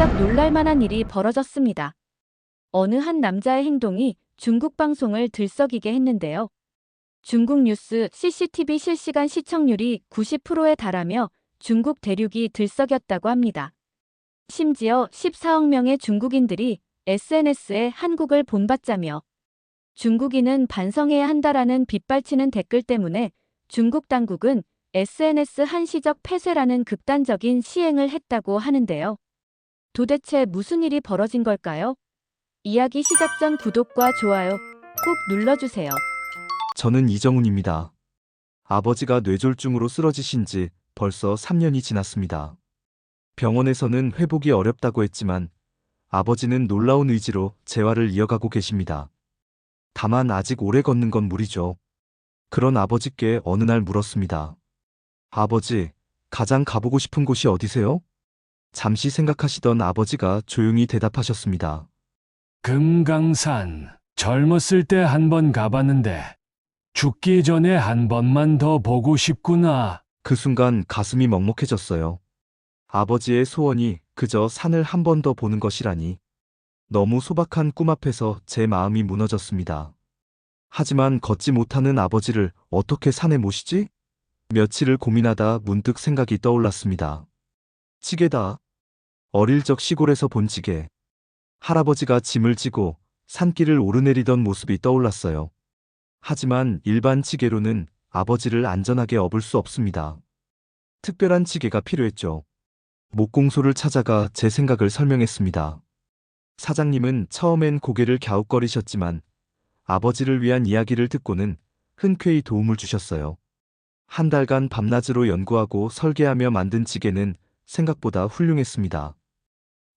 깜짝 놀랄만한 일이 벌어졌습니다. 어느 한 남자의 행동이 중국 방송을 들썩이게 했는데요. 중국 뉴스 CCTV 실시간 시청률이 90%에 달하며 중국 대륙이 들썩였다고 합니다. 심지어 14억 명의 중국인들이 SNS에 한국을 본받자며 중국인은 반성해야 한다라는 빗발치는 댓글 때문에 중국 당국은 SNS 한시적 폐쇄라는 극단적인 시행을 했다고 하는데요. 도대체 무슨 일이 벌어진 걸까요? 이야기 시작 전 구독과 좋아요 꼭 눌러주세요. 저는 이정훈입니다. 아버지가 뇌졸중으로 쓰러지신 지 벌써 3년이 지났습니다. 병원에서는 회복이 어렵다고 했지만 아버지는 놀라운 의지로 재활을 이어가고 계십니다. 다만 아직 오래 걷는 건 무리죠. 그런 아버지께 어느 날 물었습니다. 아버지, 가장 가보고 싶은 곳이 어디세요? 잠시 생각하시던 아버지가 조용히 대답하셨습니다. 금강산. 젊었을 때 한 번 가봤는데 죽기 전에 한 번만 더 보고 싶구나. 그 순간 가슴이 먹먹해졌어요. 아버지의 소원이 그저 산을 한 번 더 보는 것이라니. 너무 소박한 꿈 앞에서 제 마음이 무너졌습니다. 하지만 걷지 못하는 아버지를 어떻게 산에 모시지? 며칠을 고민하다 문득 생각이 떠올랐습니다. 지게다. 어릴 적 시골에서 본 지게. 할아버지가 짐을 지고 산길을 오르내리던 모습이 떠올랐어요. 하지만 일반 지게로는 아버지를 안전하게 업을 수 없습니다. 특별한 지게가 필요했죠. 목공소를 찾아가 제 생각을 설명했습니다. 사장님은 처음엔 고개를 갸웃거리셨지만 아버지를 위한 이야기를 듣고는 흔쾌히 도움을 주셨어요. 한 달간 밤낮으로 연구하고 설계하며 만든 지게는 생각보다 훌륭했습니다.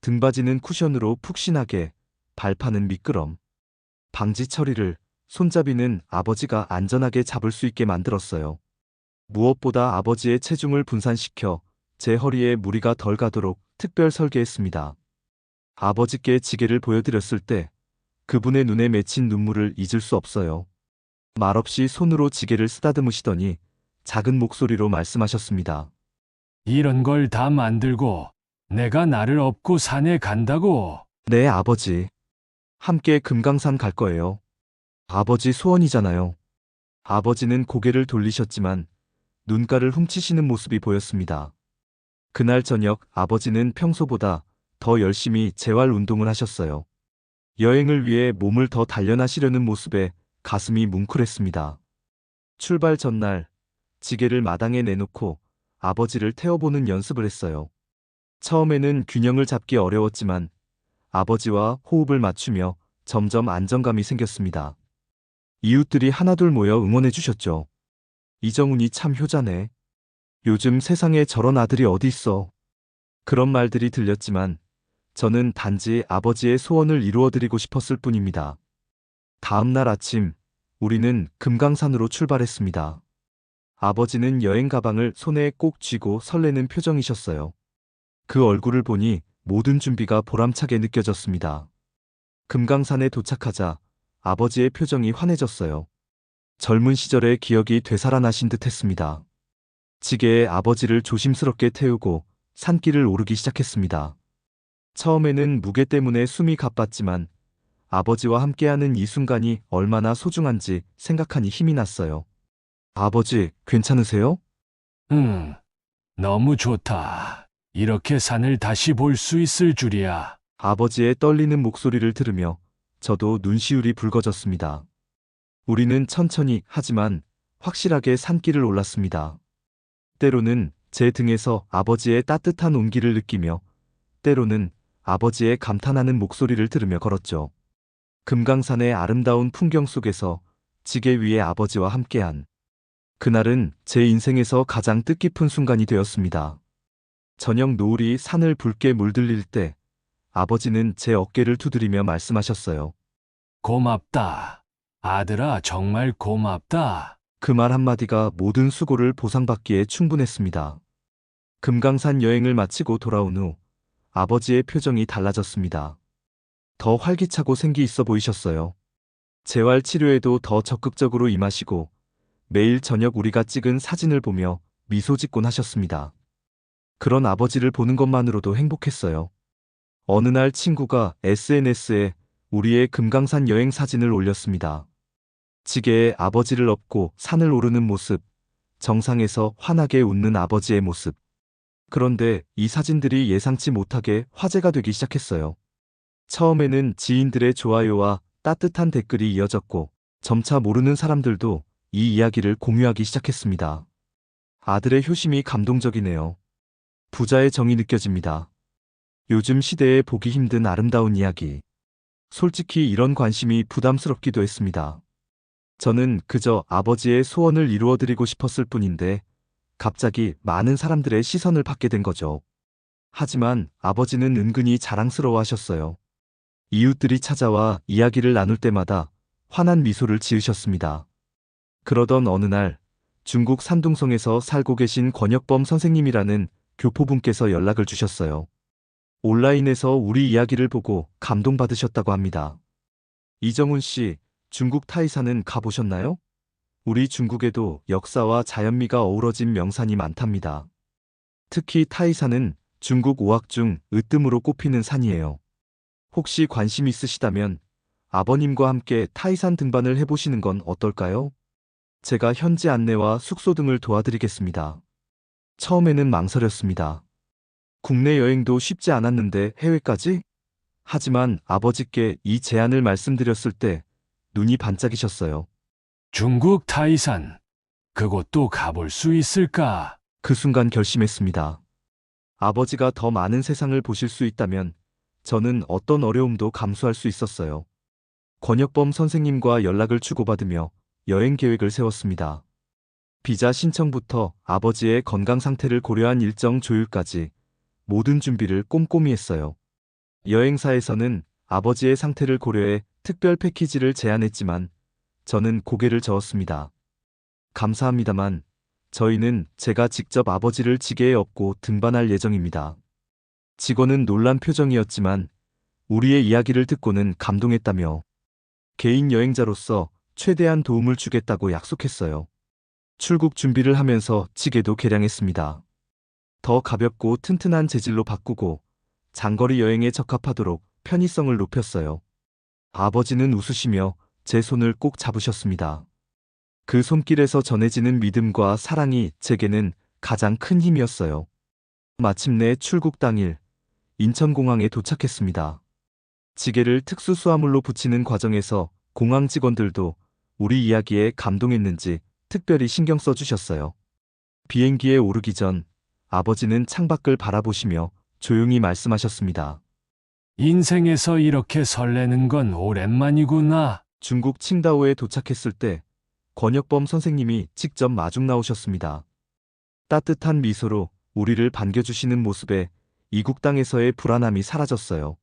등받이는 쿠션으로 푹신하게, 발판은 미끄럼, 방지 처리를, 손잡이는 아버지가 안전하게 잡을 수 있게 만들었어요. 무엇보다 아버지의 체중을 분산시켜 제 허리에 무리가 덜 가도록 특별 설계했습니다. 아버지께 지게를 보여드렸을 때 그분의 눈에 맺힌 눈물을 잊을 수 없어요. 말없이 손으로 지게를 쓰다듬으시더니 작은 목소리로 말씀하셨습니다. 이런 걸 다 만들고 내가 나를 업고 산에 간다고. 네, 아버지. 함께 금강산 갈 거예요. 아버지 소원이잖아요. 아버지는 고개를 돌리셨지만 눈가를 훔치시는 모습이 보였습니다. 그날 저녁 아버지는 평소보다 더 열심히 재활 운동을 하셨어요. 여행을 위해 몸을 더 단련하시려는 모습에 가슴이 뭉클했습니다. 출발 전날 지게를 마당에 내놓고 아버지를 태워보는 연습을 했어요. 처음에는 균형을 잡기 어려웠지만 아버지와 호흡을 맞추며 점점 안정감이 생겼습니다. 이웃들이 하나둘 모여 응원해 주셨죠. 이정훈이 참 효자네. 요즘 세상에 저런 아들이 어디 있어. 그런 말들이 들렸지만 저는 단지 아버지의 소원을 이루어드리고 싶었을 뿐입니다. 다음 날 아침 우리는 금강산으로 출발했습니다. 아버지는 여행 가방을 손에 꼭 쥐고 설레는 표정이셨어요. 그 얼굴을 보니 모든 준비가 보람차게 느껴졌습니다. 금강산에 도착하자 아버지의 표정이 환해졌어요. 젊은 시절의 기억이 되살아나신 듯 했습니다. 지게에 아버지를 조심스럽게 태우고 산길을 오르기 시작했습니다. 처음에는 무게 때문에 숨이 가빴지만 아버지와 함께하는 이 순간이 얼마나 소중한지 생각하니 힘이 났어요. 아버지, 괜찮으세요? 응, 너무 좋다. 이렇게 산을 다시 볼 수 있을 줄이야. 아버지의 떨리는 목소리를 들으며 저도 눈시울이 붉어졌습니다. 우리는 천천히 하지만 확실하게 산길을 올랐습니다. 때로는 제 등에서 아버지의 따뜻한 온기를 느끼며 때로는 아버지의 감탄하는 목소리를 들으며 걸었죠. 금강산의 아름다운 풍경 속에서 지게 위에 아버지와 함께한 그날은 제 인생에서 가장 뜻깊은 순간이 되었습니다. 저녁 노을이 산을 붉게 물들일 때 아버지는 제 어깨를 두드리며 말씀하셨어요. 고맙다. 아들아, 정말 고맙다. 그 말 한마디가 모든 수고를 보상받기에 충분했습니다. 금강산 여행을 마치고 돌아온 후 아버지의 표정이 달라졌습니다. 더 활기차고 생기 있어 보이셨어요. 재활 치료에도 더 적극적으로 임하시고 매일 저녁 우리가 찍은 사진을 보며 미소 짓곤 하셨습니다. 그런 아버지를 보는 것만으로도 행복했어요. 어느 날 친구가 SNS에 우리의 금강산 여행 사진을 올렸습니다. 지게에 아버지를 업고 산을 오르는 모습, 정상에서 환하게 웃는 아버지의 모습. 그런데 이 사진들이 예상치 못하게 화제가 되기 시작했어요. 처음에는 지인들의 좋아요와 따뜻한 댓글이 이어졌고, 점차 모르는 사람들도 이 이야기를 공유하기 시작했습니다. 아들의 효심이 감동적이네요. 부자의 정이 느껴집니다. 요즘 시대에 보기 힘든 아름다운 이야기. 솔직히 이런 관심이 부담스럽기도 했습니다. 저는 그저 아버지의 소원을 이루어드리고 싶었을 뿐인데, 갑자기 많은 사람들의 시선을 받게 된 거죠. 하지만 아버지는 은근히 자랑스러워 하셨어요. 이웃들이 찾아와 이야기를 나눌 때마다 환한 미소를 지으셨습니다. 그러던 어느 날, 중국 산둥성에서 살고 계신 권혁범 선생님이라는 교포분께서 연락을 주셨어요. 온라인에서 우리 이야기를 보고 감동받으셨다고 합니다. 이정훈 씨, 중국 타이산은 가보셨나요? 우리 중국에도 역사와 자연미가 어우러진 명산이 많답니다. 특히 타이산은 중국 5학 중 으뜸으로 꼽히는 산이에요. 혹시 관심 있으시다면 아버님과 함께 타이산 등반을 해보시는 건 어떨까요? 제가 현지 안내와 숙소 등을 도와드리겠습니다. 처음에는 망설였습니다. 국내 여행도 쉽지 않았는데 해외까지? 하지만 아버지께 이 제안을 말씀드렸을 때 눈이 반짝이셨어요. 중국 타이산. 그곳도 가볼 수 있을까? 그 순간 결심했습니다. 아버지가 더 많은 세상을 보실 수 있다면 저는 어떤 어려움도 감수할 수 있었어요. 권혁범 선생님과 연락을 주고받으며 여행 계획을 세웠습니다. 비자 신청부터 아버지의 건강 상태를 고려한 일정 조율까지 모든 준비를 꼼꼼히 했어요. 여행사에서는 아버지의 상태를 고려해 특별 패키지를 제안했지만 저는 고개를 저었습니다. 감사합니다만 저희는 제가 직접 아버지를 지게에 업고 등반할 예정입니다. 직원은 놀란 표정이었지만 우리의 이야기를 듣고는 감동했다며 개인 여행자로서 최대한 도움을 주겠다고 약속했어요. 출국 준비를 하면서 지게도 개량했습니다. 더 가볍고 튼튼한 재질로 바꾸고 장거리 여행에 적합하도록 편의성을 높였어요. 아버지는 웃으시며 제 손을 꼭 잡으셨습니다. 그 손길에서 전해지는 믿음과 사랑이 제게는 가장 큰 힘이었어요. 마침내 출국 당일 인천공항에 도착했습니다. 지게를 특수 수화물로 붙이는 과정에서 공항 직원들도 우리 이야기에 감동했는지 특별히 신경 써주셨어요. 비행기에 오르기 전 아버지는 창밖을 바라보시며 조용히 말씀하셨습니다. 인생에서 이렇게 설레는 건 오랜만이구나. 중국 칭다오에 도착했을 때 권혁범 선생님이 직접 마중 나오셨습니다. 따뜻한 미소로 우리를 반겨주시는 모습에 이국 땅에서의 불안함이 사라졌어요.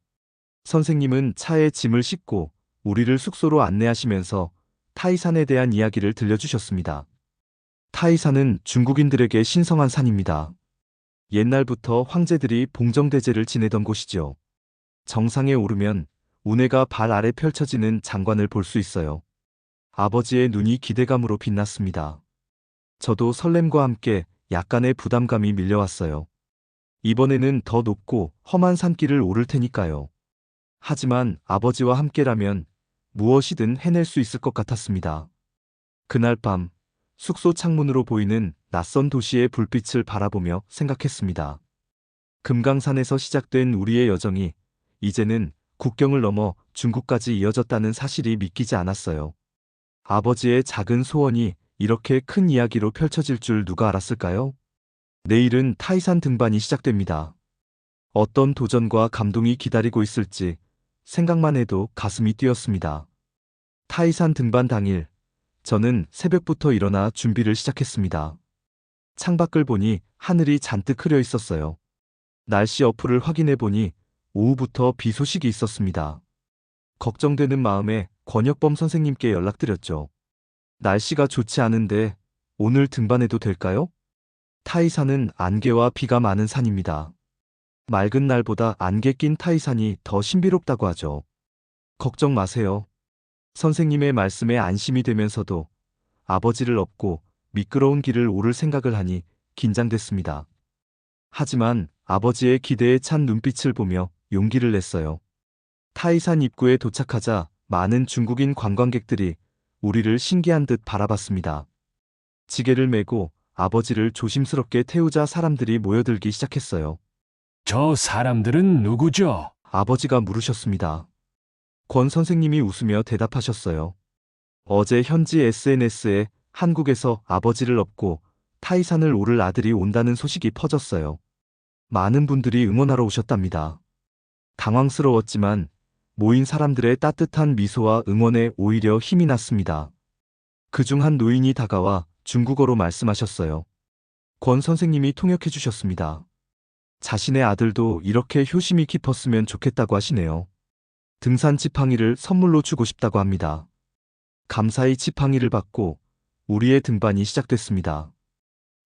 선생님은 차에 짐을 싣고 우리를 숙소로 안내하시면서 타이산에 대한 이야기를 들려주셨습니다. 타이산은 중국인들에게 신성한 산입니다. 옛날부터 황제들이 봉정대제를 지내던 곳이죠. 정상에 오르면 운해가 발 아래 펼쳐지는 장관을 볼 수 있어요. 아버지의 눈이 기대감으로 빛났습니다. 저도 설렘과 함께 약간의 부담감이 밀려왔어요. 이번에는 더 높고 험한 산길을 오를 테니까요. 하지만 아버지와 함께라면 무엇이든 해낼 수 있을 것 같았습니다. 그날 밤 숙소 창문으로 보이는 낯선 도시의 불빛을 바라보며 생각했습니다. 금강산에서 시작된 우리의 여정이 이제는 국경을 넘어 중국까지 이어졌다는 사실이 믿기지 않았어요. 아버지의 작은 소원이 이렇게 큰 이야기로 펼쳐질 줄 누가 알았을까요? 내일은 타이산 등반이 시작됩니다. 어떤 도전과 감동이 기다리고 있을지 생각만 해도 가슴이 뛰었습니다. 타이산 등반 당일, 저는 새벽부터 일어나 준비를 시작했습니다. 창밖을 보니 하늘이 잔뜩 흐려 있었어요. 날씨 어플을 확인해 보니 오후부터 비 소식이 있었습니다. 걱정되는 마음에 권혁범 선생님께 연락드렸죠. 날씨가 좋지 않은데 오늘 등반해도 될까요? 타이산은 안개와 비가 많은 산입니다. 맑은 날보다 안개 낀 타이산이 더 신비롭다고 하죠. 걱정 마세요. 선생님의 말씀에 안심이 되면서도 아버지를 업고 미끄러운 길을 오를 생각을 하니 긴장됐습니다. 하지만 아버지의 기대에 찬 눈빛을 보며 용기를 냈어요. 타이산 입구에 도착하자 많은 중국인 관광객들이 우리를 신기한 듯 바라봤습니다. 지게를 메고 아버지를 조심스럽게 태우자 사람들이 모여들기 시작했어요. 저 사람들은 누구죠? 아버지가 물으셨습니다. 권 선생님이 웃으며 대답하셨어요. 어제 현지 SNS에 한국에서 아버지를 업고 타이산을 오를 아들이 온다는 소식이 퍼졌어요. 많은 분들이 응원하러 오셨답니다. 당황스러웠지만 모인 사람들의 따뜻한 미소와 응원에 오히려 힘이 났습니다. 그중 한 노인이 다가와 중국어로 말씀하셨어요. 권 선생님이 통역해 주셨습니다. 자신의 아들도 이렇게 효심이 깊었으면 좋겠다고 하시네요. 등산 지팡이를 선물로 주고 싶다고 합니다. 감사히 지팡이를 받고 우리의 등반이 시작됐습니다.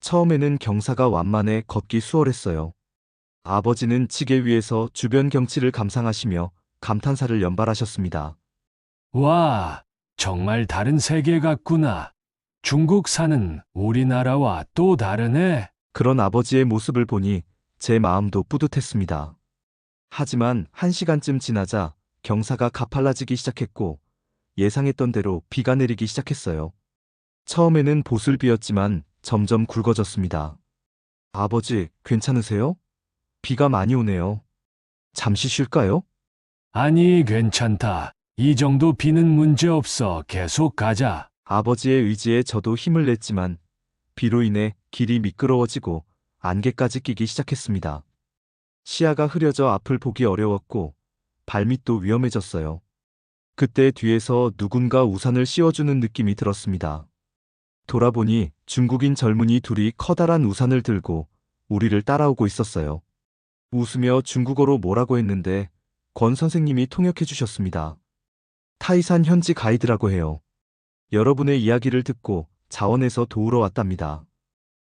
처음에는 경사가 완만해 걷기 수월했어요. 아버지는 지게 위에서 주변 경치를 감상하시며 감탄사를 연발하셨습니다. 와, 정말 다른 세계 같구나. 중국 산은 우리나라와 또 다르네. 그런 아버지의 모습을 보니 제 마음도 뿌듯했습니다. 하지만 1시간쯤 지나자 경사가 가팔라지기 시작했고 예상했던 대로 비가 내리기 시작했어요. 처음에는 보슬비였지만 점점 굵어졌습니다. 아버지, 괜찮으세요? 비가 많이 오네요. 잠시 쉴까요? 아니, 괜찮다. 이 정도 비는 문제 없어. 계속 가자. 아버지의 의지에 저도 힘을 냈지만 비로 인해 길이 미끄러워지고 안개까지 끼기 시작했습니다. 시야가 흐려져 앞을 보기 어려웠고 발밑도 위험해졌어요. 그때 뒤에서 누군가 우산을 씌워주는 느낌이 들었습니다. 돌아보니 중국인 젊은이 둘이 커다란 우산을 들고 우리를 따라오고 있었어요. 웃으며 중국어로 뭐라고 했는데 권 선생님이 통역해 주셨습니다. 타이산 현지 가이드라고 해요. 여러분의 이야기를 듣고 자원에서 도우러 왔답니다.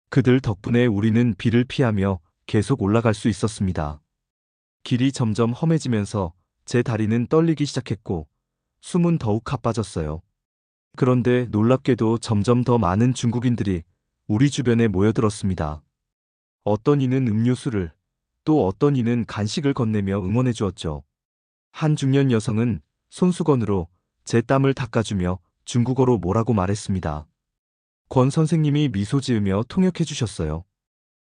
그들 덕분에 우리는 비를 피하며 계속 올라갈 수 있었습니다. 길이 점점 험해지면서 제 다리는 떨리기 시작했고 숨은 더욱 가빠졌어요. 그런데 놀랍게도 점점 더 많은 중국인들이 우리 주변에 모여들었습니다. 어떤 이는 음료수를, 또 어떤 이는 간식을 건네며 응원해 주었죠. 한 중년 여성은 손수건으로 제 땀을 닦아주며 중국어로 뭐라고 말했습니다. 권 선생님이 미소 지으며 통역해 주셨어요.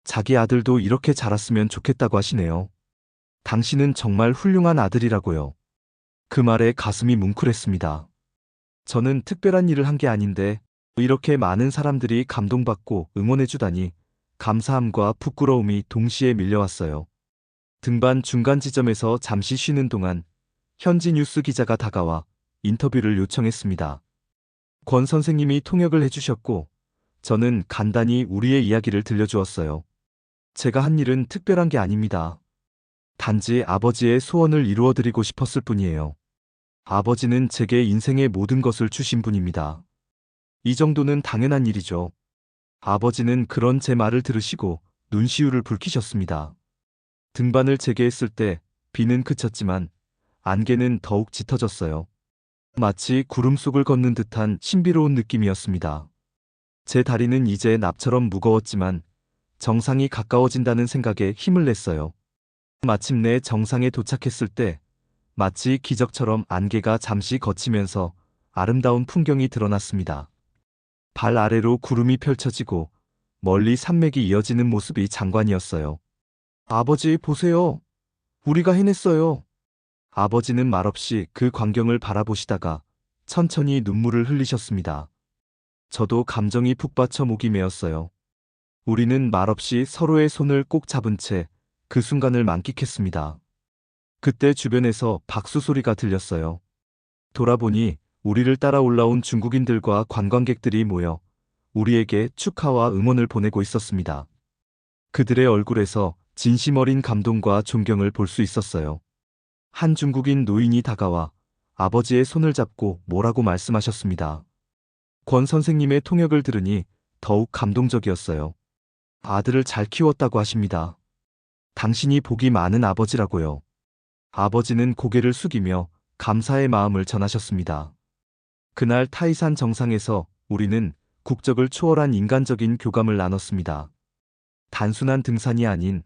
자기 아들도 이렇게 자랐으면 좋겠다고 하시네요. 당신은 정말 훌륭한 아들이라고요. 그 말에 가슴이 뭉클했습니다. 저는 특별한 일을 한 게 아닌데 이렇게 많은 사람들이 감동받고 응원해 주다니 감사함과 부끄러움이 동시에 밀려왔어요. 등반 중간 지점에서 잠시 쉬는 동안 현지 뉴스 기자가 다가와 인터뷰를 요청했습니다. 권 선생님이 통역을 해주셨고 저는 간단히 우리의 이야기를 들려주었어요. 제가 한 일은 특별한 게 아닙니다. 단지 아버지의 소원을 이루어드리고 싶었을 뿐이에요. 아버지는 제게 인생의 모든 것을 주신 분입니다. 이 정도는 당연한 일이죠. 아버지는 그런 제 말을 들으시고 눈시울을 붉히셨습니다. 등반을 재개했을 때 비는 그쳤지만 안개는 더욱 짙어졌어요. 마치 구름 속을 걷는 듯한 신비로운 느낌이었습니다. 제 다리는 이제 납처럼 무거웠지만 정상이 가까워진다는 생각에 힘을 냈어요. 마침내 정상에 도착했을 때 마치 기적처럼 안개가 잠시 걷히면서 아름다운 풍경이 드러났습니다. 발 아래로 구름이 펼쳐지고 멀리 산맥이 이어지는 모습이 장관이었어요. 아버지, 보세요. 우리가 해냈어요. 아버지는 말없이 그 광경을 바라보시다가 천천히 눈물을 흘리셨습니다. 저도 감정이 북받쳐 목이 메었어요. 우리는 말없이 서로의 손을 꼭 잡은 채 그 순간을 만끽했습니다. 그때 주변에서 박수 소리가 들렸어요. 돌아보니 우리를 따라 올라온 중국인들과 관광객들이 모여 우리에게 축하와 응원을 보내고 있었습니다. 그들의 얼굴에서 진심 어린 감동과 존경을 볼 수 있었어요. 한 중국인 노인이 다가와 아버지의 손을 잡고 뭐라고 말씀하셨습니다. 권 선생님의 통역을 들으니 더욱 감동적이었어요. 아들을 잘 키웠다고 하십니다. 당신이 복이 많은 아버지라고요. 아버지는 고개를 숙이며 감사의 마음을 전하셨습니다. 그날 타이산 정상에서 우리는 국적을 초월한 인간적인 교감을 나눴습니다. 단순한 등산이 아닌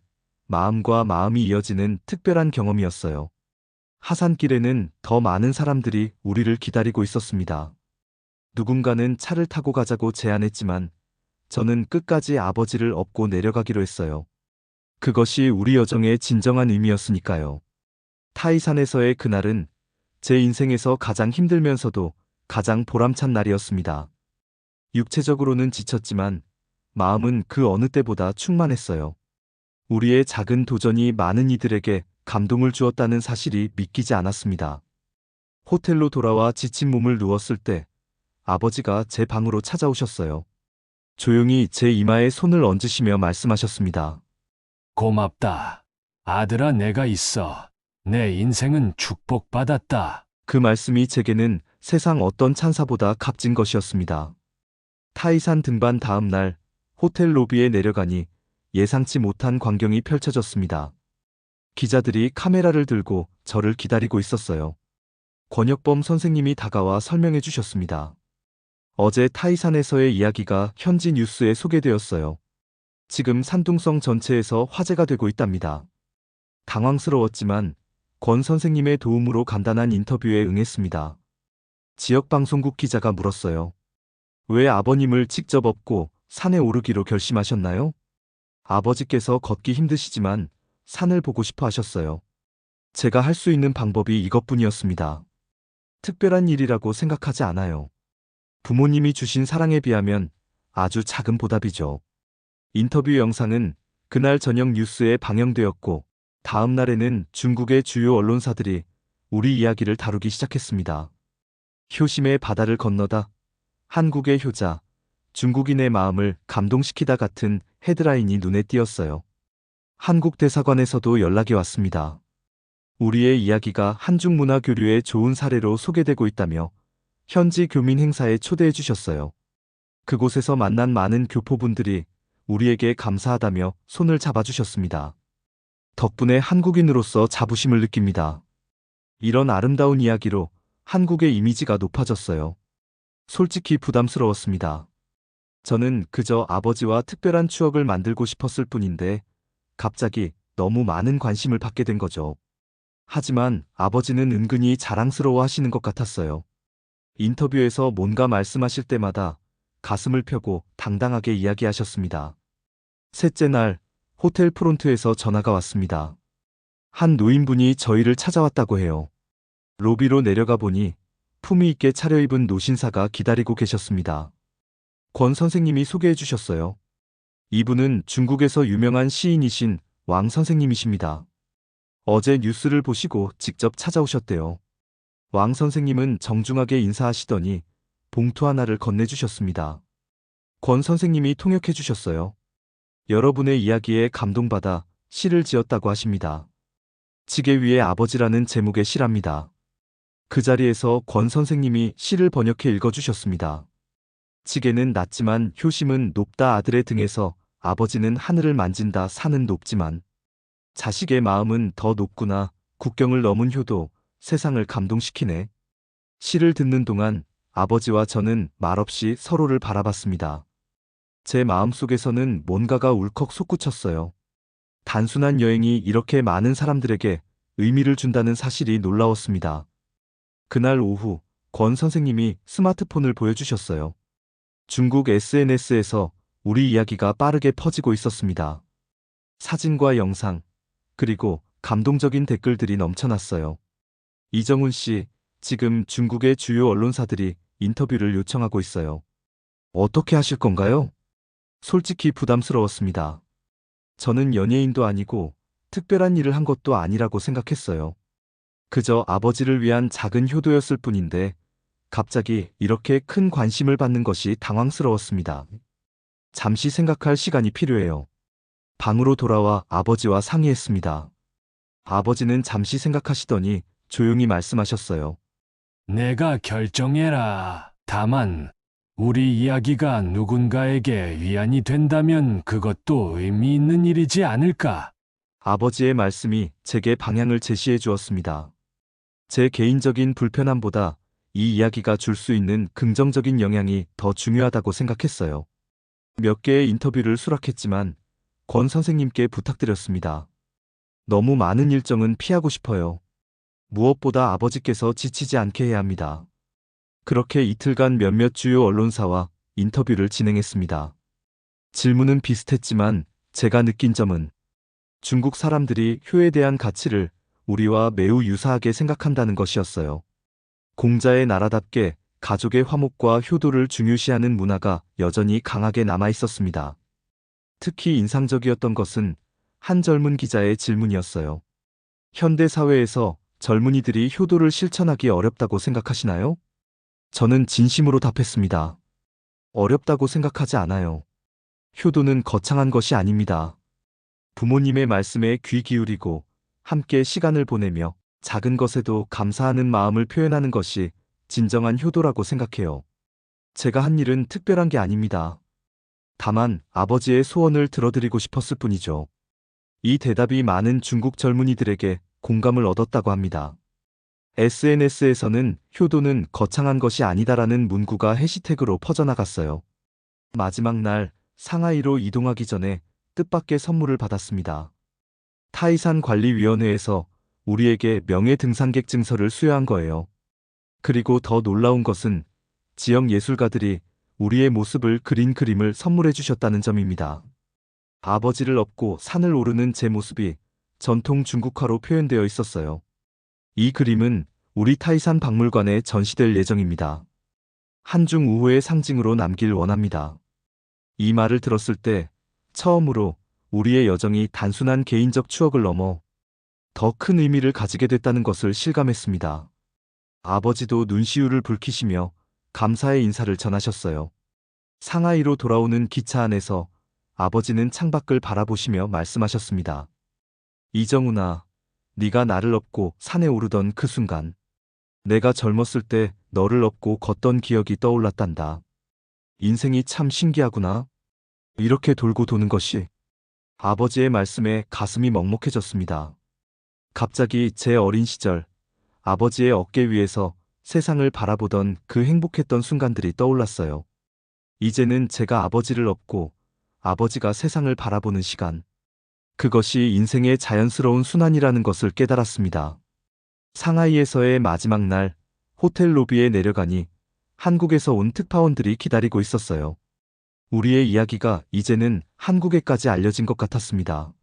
마음과 마음이 이어지는 특별한 경험이었어요. 하산길에는 더 많은 사람들이 우리를 기다리고 있었습니다. 누군가는 차를 타고 가자고 제안했지만 저는 끝까지 아버지를 업고 내려가기로 했어요. 그것이 우리 여정의 진정한 의미였으니까요. 타이산에서의 그날은 제 인생에서 가장 힘들면서도 가장 보람찬 날이었습니다. 육체적으로는 지쳤지만 마음은 그 어느 때보다 충만했어요. 우리의 작은 도전이 많은 이들에게 감동을 주었다는 사실이 믿기지 않았습니다. 호텔로 돌아와 지친 몸을 누웠을 때 아버지가 제 방으로 찾아오셨어요. 조용히 제 이마에 손을 얹으시며 말씀하셨습니다. 고맙다. 아들아, 내가 있어. 내 인생은 축복받았다. 그 말씀이 제게는 세상 어떤 찬사보다 값진 것이었습니다. 타이산 등반 다음 날 호텔 로비에 내려가니 예상치 못한 광경이 펼쳐졌습니다. 기자들이 카메라를 들고 저를 기다리고 있었어요. 권혁범 선생님이 다가와 설명해 주셨습니다. 어제 타이산에서의 이야기가 현지 뉴스에 소개되었어요. 지금 산둥성 전체에서 화제가 되고 있답니다. 당황스러웠지만 권 선생님의 도움으로 간단한 인터뷰에 응했습니다. 지역방송국 기자가 물었어요. 왜 아버님을 직접 업고 산에 오르기로 결심하셨나요? 아버지께서 걷기 힘드시지만 산을 보고 싶어 하셨어요. 제가 할 수 있는 방법이 이것뿐이었습니다. 특별한 일이라고 생각하지 않아요. 부모님이 주신 사랑에 비하면 아주 작은 보답이죠. 인터뷰 영상은 그날 저녁 뉴스에 방영되었고 다음 날에는 중국의 주요 언론사들이 우리 이야기를 다루기 시작했습니다. 효심의 바다를 건너다, 한국의 효자, 중국인의 마음을 감동시키다 같은 헤드라인이 눈에 띄었어요. 한국 대사관에서도 연락이 왔습니다. 우리의 이야기가 한중 문화 교류의 좋은 사례로 소개되고 있다며 현지 교민 행사에 초대해 주셨어요. 그곳에서 만난 많은 교포분들이 우리에게 감사하다며 손을 잡아주셨습니다. 덕분에 한국인으로서 자부심을 느낍니다. 이런 아름다운 이야기로 한국의 이미지가 높아졌어요. 솔직히 부담스러웠습니다. 저는 그저 아버지와 특별한 추억을 만들고 싶었을 뿐인데 갑자기 너무 많은 관심을 받게 된 거죠. 하지만 아버지는 은근히 자랑스러워 하시는 것 같았어요. 인터뷰에서 뭔가 말씀하실 때마다 가슴을 펴고 당당하게 이야기하셨습니다. 셋째 날 호텔 프론트에서 전화가 왔습니다. 한 노인분이 저희를 찾아왔다고 해요. 로비로 내려가 보니 품위 있게 차려입은 노신사가 기다리고 계셨습니다. 권 선생님이 소개해 주셨어요. 이분은 중국에서 유명한 시인이신 왕 선생님이십니다. 어제 뉴스를 보시고 직접 찾아오셨대요. 왕 선생님은 정중하게 인사하시더니 봉투 하나를 건네주셨습니다. 권 선생님이 통역해 주셨어요. 여러분의 이야기에 감동받아 시를 지었다고 하십니다. 지게 위에 아버지라는 제목의 시랍니다. 그 자리에서 권 선생님이 시를 번역해 읽어주셨습니다. 지게는 낮지만 효심은 높다. 아들의 등에서 아버지는 하늘을 만진다. 산은 높지만 자식의 마음은 더 높구나. 국경을 넘은 효도 세상을 감동시키네. 시를 듣는 동안 아버지와 저는 말없이 서로를 바라봤습니다. 제 마음속에서는 뭔가가 울컥 솟구쳤어요. 단순한 여행이 이렇게 많은 사람들에게 의미를 준다는 사실이 놀라웠습니다. 그날 오후 권 선생님이 스마트폰을 보여주셨어요. 중국 SNS에서 우리 이야기가 빠르게 퍼지고 있었습니다. 사진과 영상, 그리고 감동적인 댓글들이 넘쳐났어요. 이정훈 씨, 지금 중국의 주요 언론사들이 인터뷰를 요청하고 있어요. 어떻게 하실 건가요? 솔직히 부담스러웠습니다. 저는 연예인도 아니고 특별한 일을 한 것도 아니라고 생각했어요. 그저 아버지를 위한 작은 효도였을 뿐인데 갑자기 이렇게 큰 관심을 받는 것이 당황스러웠습니다. 잠시 생각할 시간이 필요해요. 방으로 돌아와 아버지와 상의했습니다. 아버지는 잠시 생각하시더니 조용히 말씀하셨어요. 내가 결정해라. 다만 우리 이야기가 누군가에게 위안이 된다면 그것도 의미 있는 일이지 않을까? 아버지의 말씀이 제게 방향을 제시해 주었습니다. 제 개인적인 불편함보다 이 이야기가 줄 수 있는 긍정적인 영향이 더 중요하다고 생각했어요. 몇 개의 인터뷰를 수락했지만 권 선생님께 부탁드렸습니다. 너무 많은 일정은 피하고 싶어요. 무엇보다 아버지께서 지치지 않게 해야 합니다. 그렇게 이틀간 몇몇 주요 언론사와 인터뷰를 진행했습니다. 질문은 비슷했지만 제가 느낀 점은 중국 사람들이 효에 대한 가치를 우리와 매우 유사하게 생각한다는 것이었어요. 공자의 나라답게 가족의 화목과 효도를 중요시하는 문화가 여전히 강하게 남아 있었습니다. 특히 인상적이었던 것은 한 젊은 기자의 질문이었어요. 현대 사회에서 젊은이들이 효도를 실천하기 어렵다고 생각하시나요? 저는 진심으로 답했습니다. 어렵다고 생각하지 않아요. 효도는 거창한 것이 아닙니다. 부모님의 말씀에 귀 기울이고 함께 시간을 보내며 작은 것에도 감사하는 마음을 표현하는 것이 진정한 효도라고 생각해요. 제가 한 일은 특별한 게 아닙니다. 다만 아버지의 소원을 들어드리고 싶었을 뿐이죠. 이 대답이 많은 중국 젊은이들에게 공감을 얻었다고 합니다. SNS에서는 효도는 거창한 것이 아니다라는 문구가 해시태그로 퍼져나갔어요. 마지막 날 상하이로 이동하기 전에 뜻밖의 선물을 받았습니다. 타이산 관리위원회에서 우리에게 명예 등산객 증서를 수여한 거예요. 그리고 더 놀라운 것은 지역 예술가들이 우리의 모습을 그린 그림을 선물해 주셨다는 점입니다. 아버지를 업고 산을 오르는 제 모습이 전통 중국화로 표현되어 있었어요. 이 그림은 우리 타이산 박물관에 전시될 예정입니다. 한중 우호의 상징으로 남길 원합니다. 이 말을 들었을 때 처음으로 우리의 여정이 단순한 개인적 추억을 넘어 더 큰 의미를 가지게 됐다는 것을 실감했습니다. 아버지도 눈시울을 붉히시며 감사의 인사를 전하셨어요. 상하이로 돌아오는 기차 안에서 아버지는 창밖을 바라보시며 말씀하셨습니다. 이정훈아, 네가 나를 업고 산에 오르던 그 순간, 내가 젊었을 때 너를 업고 걷던 기억이 떠올랐단다. 인생이 참 신기하구나. 이렇게 돌고 도는 것이. 아버지의 말씀에 가슴이 먹먹해졌습니다. 갑자기 제 어린 시절, 아버지의 어깨 위에서 세상을 바라보던 그 행복했던 순간들이 떠올랐어요. 이제는 제가 아버지를 업고 아버지가 세상을 바라보는 시간. 그것이 인생의 자연스러운 순환이라는 것을 깨달았습니다. 상하이에서의 마지막 날, 호텔 로비에 내려가니 한국에서 온 특파원들이 기다리고 있었어요. 우리의 이야기가 이제는 한국에까지 알려진 것 같았습니다.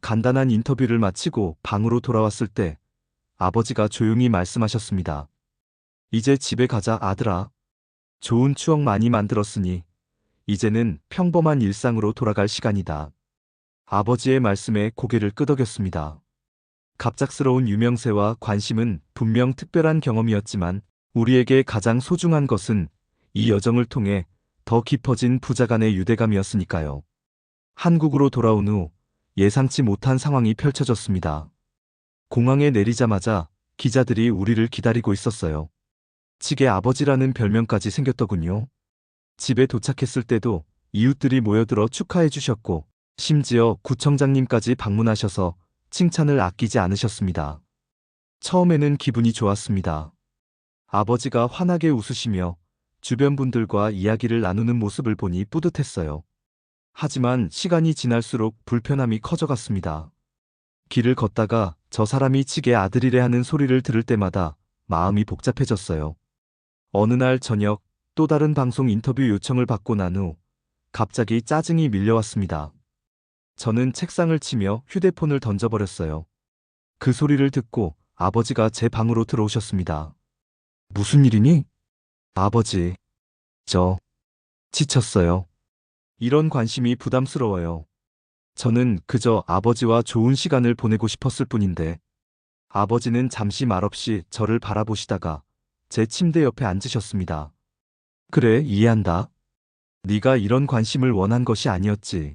간단한 인터뷰를 마치고 방으로 돌아왔을 때 아버지가 조용히 말씀하셨습니다. 이제 집에 가자, 아들아. 좋은 추억 많이 만들었으니 이제는 평범한 일상으로 돌아갈 시간이다. 아버지의 말씀에 고개를 끄덕였습니다. 갑작스러운 유명세와 관심은 분명 특별한 경험이었지만 우리에게 가장 소중한 것은 이 여정을 통해 더 깊어진 부자간의 유대감이었으니까요. 한국으로 돌아온 후 예상치 못한 상황이 펼쳐졌습니다. 공항에 내리자마자 기자들이 우리를 기다리고 있었어요. 찌개 아버지라는 별명까지 생겼더군요. 집에 도착했을 때도 이웃들이 모여들어 축하해 주셨고 심지어 구청장님까지 방문하셔서 칭찬을 아끼지 않으셨습니다. 처음에는 기분이 좋았습니다. 아버지가 환하게 웃으시며 주변 분들과 이야기를 나누는 모습을 보니 뿌듯했어요. 하지만 시간이 지날수록 불편함이 커져갔습니다. 길을 걷다가 저 사람이 찌개 아들이래 하는 소리를 들을 때마다 마음이 복잡해졌어요. 어느 날 저녁 또 다른 방송 인터뷰 요청을 받고 난 후 갑자기 짜증이 밀려왔습니다. 저는 책상을 치며 휴대폰을 던져버렸어요. 그 소리를 듣고 아버지가 제 방으로 들어오셨습니다. 무슨 일이니? 아버지, 지쳤어요. 이런 관심이 부담스러워요. 저는 그저 아버지와 좋은 시간을 보내고 싶었을 뿐인데 아버지는 잠시 말없이 저를 바라보시다가 제 침대 옆에 앉으셨습니다. 그래, 이해한다. 네가 이런 관심을 원한 것이 아니었지.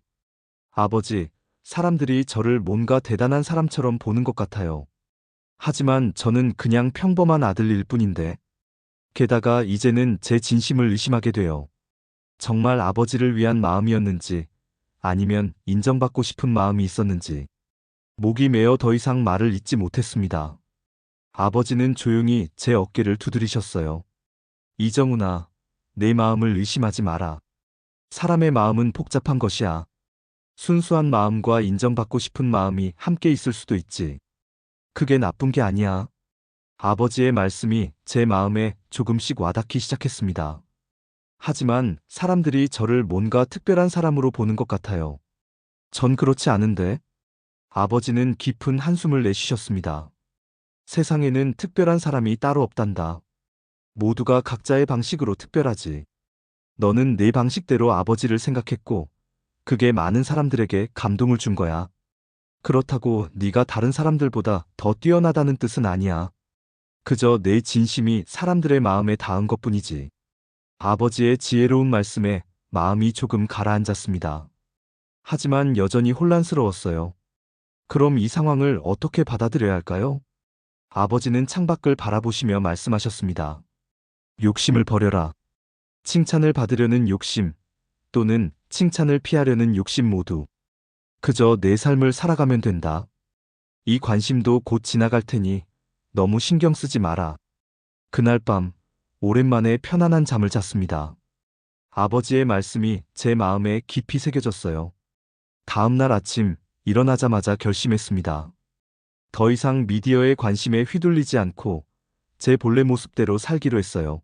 아버지, 사람들이 저를 뭔가 대단한 사람처럼 보는 것 같아요. 하지만 저는 그냥 평범한 아들일 뿐인데. 게다가 이제는 제 진심을 의심하게 돼요. 정말 아버지를 위한 마음이었는지 아니면 인정받고 싶은 마음이 있었는지. 목이 메어 더 이상 말을 잇지 못했습니다. 아버지는 조용히 제 어깨를 두드리셨어요. 이정훈아, 내 마음을 의심하지 마라. 사람의 마음은 복잡한 것이야. 순수한 마음과 인정받고 싶은 마음이 함께 있을 수도 있지. 그게 나쁜 게 아니야. 아버지의 말씀이 제 마음에 조금씩 와닿기 시작했습니다. 하지만 사람들이 저를 뭔가 특별한 사람으로 보는 것 같아요. 전 그렇지 않은데. 아버지는 깊은 한숨을 내쉬셨습니다. 세상에는 특별한 사람이 따로 없단다. 모두가 각자의 방식으로 특별하지. 너는 네 방식대로 아버지를 생각했고, 그게 많은 사람들에게 감동을 준 거야. 그렇다고 네가 다른 사람들보다 더 뛰어나다는 뜻은 아니야. 그저 내 진심이 사람들의 마음에 닿은 것뿐이지. 아버지의 지혜로운 말씀에 마음이 조금 가라앉았습니다. 하지만 여전히 혼란스러웠어요. 그럼 이 상황을 어떻게 받아들여야 할까요? 아버지는 창밖을 바라보시며 말씀하셨습니다. 욕심을 버려라. 칭찬을 받으려는 욕심, 또는 칭찬을 피하려는 욕심 모두. 그저 내 삶을 살아가면 된다. 이 관심도 곧 지나갈 테니 너무 신경 쓰지 마라. 그날 밤, 오랜만에 편안한 잠을 잤습니다. 아버지의 말씀이 제 마음에 깊이 새겨졌어요. 다음 날 아침, 일어나자마자 결심했습니다. 더 이상 미디어의 관심에 휘둘리지 않고 제 본래 모습대로 살기로 했어요.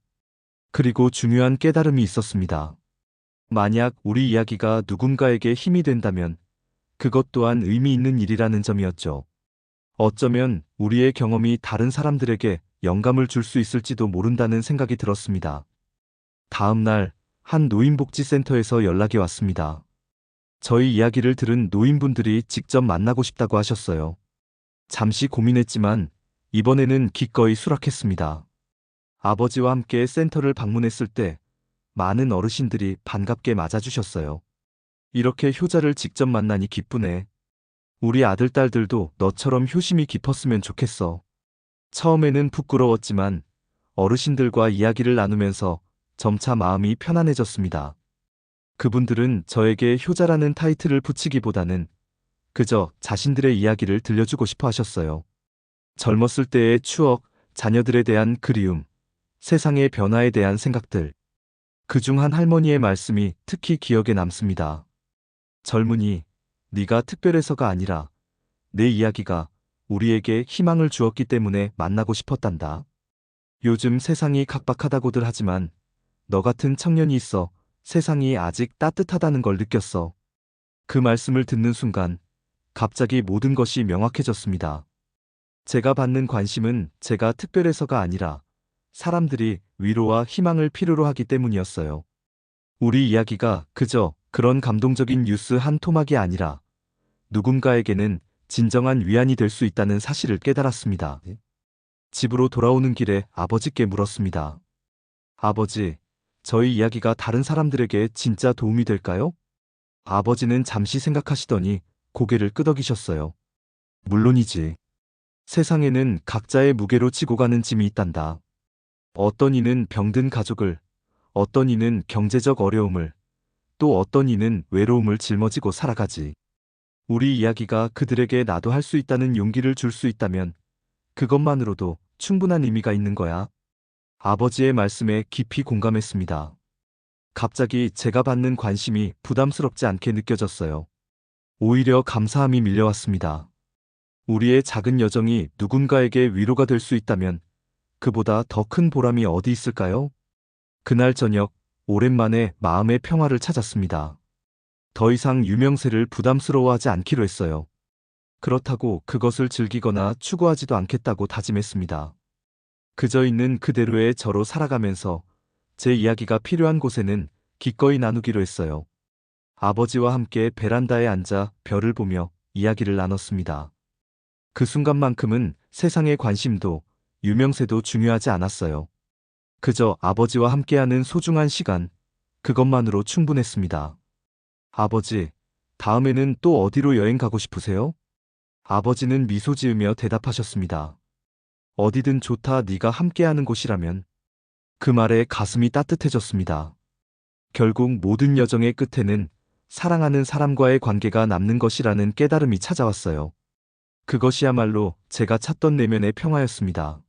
그리고 중요한 깨달음이 있었습니다. 만약 우리 이야기가 누군가에게 힘이 된다면 그것 또한 의미 있는 일이라는 점이었죠. 어쩌면 우리의 경험이 다른 사람들에게 영감을 줄 수 있을지도 모른다는 생각이 들었습니다. 다음 날, 한 노인복지센터에서 연락이 왔습니다. 저희 이야기를 들은 노인분들이 직접 만나고 싶다고 하셨어요. 잠시 고민했지만 이번에는 기꺼이 수락했습니다. 아버지와 함께 센터를 방문했을 때 많은 어르신들이 반갑게 맞아주셨어요. 이렇게 효자를 직접 만나니 기쁘네. 우리 아들, 딸들도 너처럼 효심이 깊었으면 좋겠어. 처음에는 부끄러웠지만 어르신들과 이야기를 나누면서 점차 마음이 편안해졌습니다. 그분들은 저에게 효자라는 타이틀을 붙이기보다는 그저 자신들의 이야기를 들려주고 싶어 하셨어요. 젊었을 때의 추억, 자녀들에 대한 그리움, 세상의 변화에 대한 생각들. 그중 한 할머니의 말씀이 특히 기억에 남습니다. 젊은이, 네가 특별해서가 아니라 내 이야기가 우리에게 희망을 주었기 때문에 만나고 싶었단다. 요즘 세상이 각박하다고들 하지만 너 같은 청년이 있어 세상이 아직 따뜻하다는 걸 느꼈어. 그 말씀을 듣는 순간 갑자기 모든 것이 명확해졌습니다. 제가 받는 관심은 제가 특별해서가 아니라 사람들이 위로와 희망을 필요로 하기 때문이었어요. 우리 이야기가 그저 그런 감동적인 뉴스 한 토막이 아니라 누군가에게는 진정한 위안이 될 수 있다는 사실을 깨달았습니다. 집으로 돌아오는 길에 아버지께 물었습니다. 아버지, 저희 이야기가 다른 사람들에게 진짜 도움이 될까요? 아버지는 잠시 생각하시더니 고개를 끄덕이셨어요. 물론이지. 세상에는 각자의 무게로 지고 가는 짐이 있단다. 어떤 이는 병든 가족을, 어떤 이는 경제적 어려움을, 또 어떤 이는 외로움을 짊어지고 살아가지. 우리 이야기가 그들에게 나도 할 수 있다는 용기를 줄 수 있다면 그것만으로도 충분한 의미가 있는 거야. 아버지의 말씀에 깊이 공감했습니다. 갑자기 제가 받는 관심이 부담스럽지 않게 느껴졌어요. 오히려 감사함이 밀려왔습니다. 우리의 작은 여정이 누군가에게 위로가 될 수 있다면 그보다 더 큰 보람이 어디 있을까요? 그날 저녁, 오랜만에 마음의 평화를 찾았습니다. 더 이상 유명세를 부담스러워하지 않기로 했어요. 그렇다고 그것을 즐기거나 추구하지도 않겠다고 다짐했습니다. 그저 있는 그대로의 저로 살아가면서 제 이야기가 필요한 곳에는 기꺼이 나누기로 했어요. 아버지와 함께 베란다에 앉아 별을 보며 이야기를 나눴습니다. 그 순간만큼은 세상의 관심도 유명세도 중요하지 않았어요. 그저 아버지와 함께하는 소중한 시간, 그것만으로 충분했습니다. 아버지, 다음에는 또 어디로 여행 가고 싶으세요? 아버지는 미소 지으며 대답하셨습니다. 어디든 좋다, 네가 함께하는 곳이라면. 그 말에 가슴이 따뜻해졌습니다. 결국 모든 여정의 끝에는 사랑하는 사람과의 관계가 남는 것이라는 깨달음이 찾아왔어요. 그것이야말로 제가 찾던 내면의 평화였습니다.